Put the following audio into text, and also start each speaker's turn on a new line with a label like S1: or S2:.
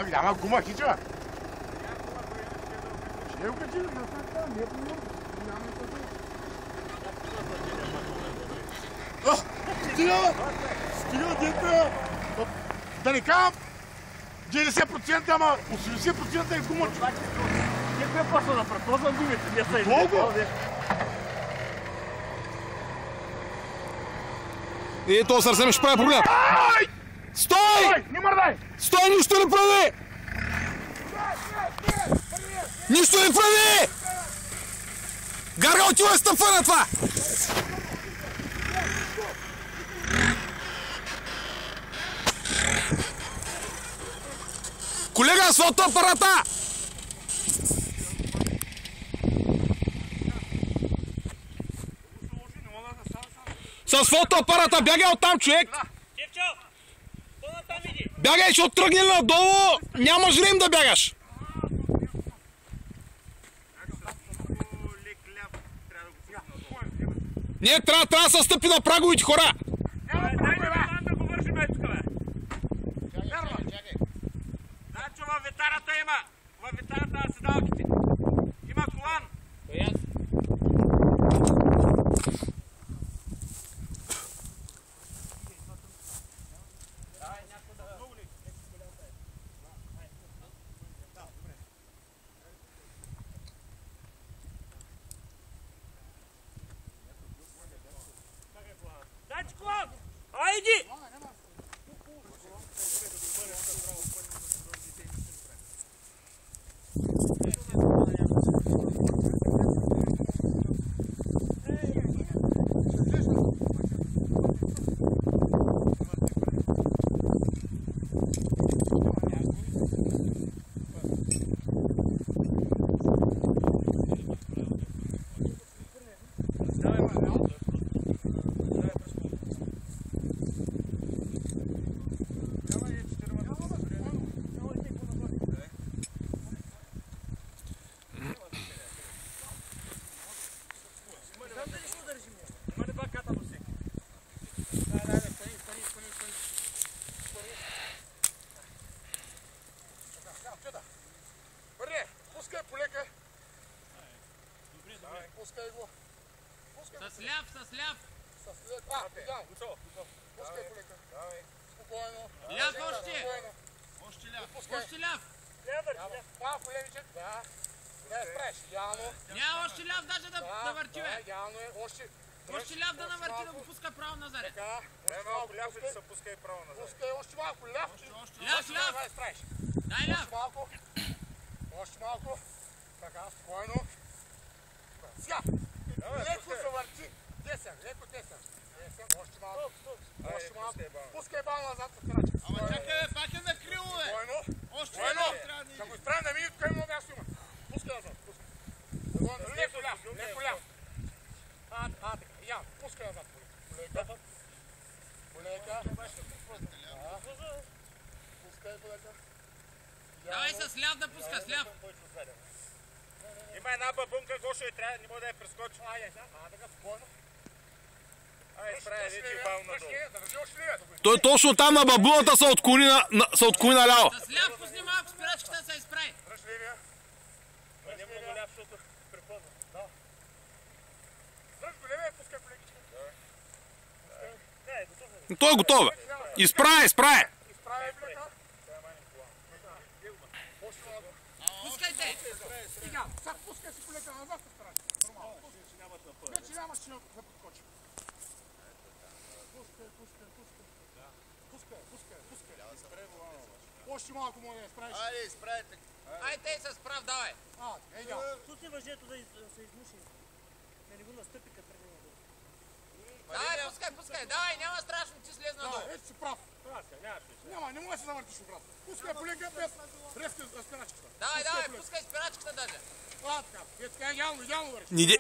S1: Няма гума, хича. Ще го качи, на това не е по-мърно. Стига, дете! Да не казвам 90%, ама 80% е гума.
S2: Някой е пасва да предпознам гумите. Не са
S1: Колко?
S3: То съвсем ще прави проблем. Стой!
S1: Не мърдай!
S3: Стой, нищо не прави! Нищо не прави! Гарга, отива и стъпва на това! Колега, с фотоапарата! С фотоапарата, бягай оттам, човек! Бягай, ще оттръгне надолу! Нямаш време да бягаш! Не, трябва да се стъпи на праговите хора!
S2: Дай да го вържим е тук, бе! Значи във витарата има! Във витарата на седалките! Има колан! Дайте колан! Айди!
S1: Пускай полека. Пускай го.
S2: С ляв!
S1: С ляв. Видям. Пускай полека. Спокойно.
S2: Ляв още!
S1: Още ляв.
S2: Още ляв!
S1: Малко левичък. Да. Не спреш. Идеално.
S2: Няма още ляв даже да върти, бе!
S1: Идеално е.
S2: Още ляв да навърти, да го пуска право назад.
S1: Така.
S4: Малко ляв и да се пуска и право назад.
S1: Пускай още малко. Ляв.
S2: Ляв! Дай ляв!
S1: Още малко. Така, спокойно. Сега. Леко се върти. Десен, леко десен. Още малко. Още малко. Пускай бал назад с крачка.
S2: Ама чакай, пак е накрило, бе!
S1: Спокойно.
S2: Още ляв трябва да
S1: Ще го изправим на минутка и много място има. Пускай назад. Леко ляв. Леко ляв. Така. Я, пускай назад. Полека. Полека. Пускай полека.
S2: Давай с ляв да пуска, с ляв!
S4: Има една бабунка, Гошо и трябва, не може да я прескочи.
S1: Така, спокойно.
S4: Справя вече и бал надолу.
S1: Държи още левия.
S3: Той точно там на бабуната се отклони наляво.
S2: С ляв пусни малко спирачката да се изправи.
S1: Дръж левия.
S4: Не много ляв, защото препозна.
S1: Да. Дръж го левия и пускай полекичка.
S3: Той е готов, бе. Изправи!
S1: Изправяй полека.
S2: Пускайте!
S1: Сега пускай си полека назад с крачка. Нормално. Вече нямаш че да подскочи. Пускай. Още малко може да я справиш.
S4: Айде, изправите.
S2: Ай, те се справ, давай!
S1: Ейга.
S5: Пусни въжето да се измуши. Да не го настъпи като преди надолу.
S2: Давай, пускай, давай, няма страшно, ти слез надолу.
S1: Ето си прав. Няма, не може да се завъртиш обратно. Пускай полека без резко с спирачката.
S2: Давай, пускай спирачката даже.
S1: Така. Идеално върши.